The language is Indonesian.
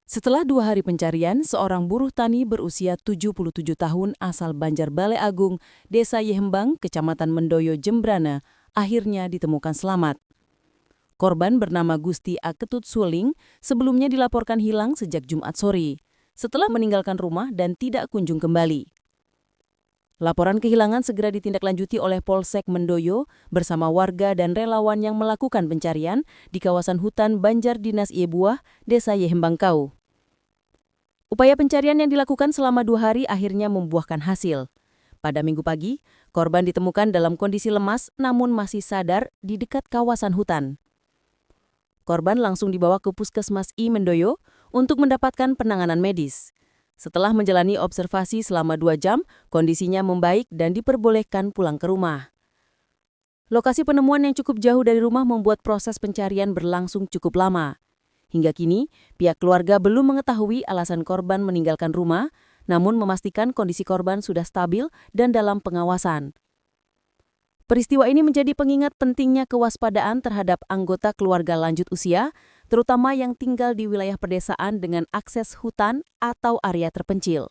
Setelah 2 hari pencarian, seorang buruh tani berusia 77 tahun asal Banjar Bale Agung, Desa Yehembang, Kecamatan Mendoyo, Jembrana, akhirnya ditemukan selamat. Korban bernama Gusti A. Ketut Suling sebelumnya dilaporkan hilang sejak Jumat sore, setelah meninggalkan rumah dan tidak kunjung kembali. Laporan kehilangan segera ditindaklanjuti oleh Polsek Mendoyo bersama warga dan relawan yang melakukan pencarian di kawasan hutan Banjar Dinas Iebuah, Desa Yehembang Kau. Upaya pencarian yang dilakukan selama 2 hari akhirnya membuahkan hasil. Pada Minggu pagi, korban ditemukan dalam kondisi lemas namun masih sadar di dekat kawasan hutan. Korban langsung dibawa ke Puskesmas I Mendoyo untuk mendapatkan penanganan medis. Setelah menjalani observasi selama 2 jam, kondisinya membaik dan diperbolehkan pulang ke rumah. Lokasi penemuan yang cukup jauh dari rumah membuat proses pencarian berlangsung cukup lama. Hingga kini, pihak keluarga belum mengetahui alasan korban meninggalkan rumah, namun memastikan kondisi korban sudah stabil dan dalam pengawasan. Peristiwa ini menjadi pengingat pentingnya kewaspadaan terhadap anggota keluarga lanjut usia, terutama yang tinggal di wilayah pedesaan dengan akses hutan atau area terpencil.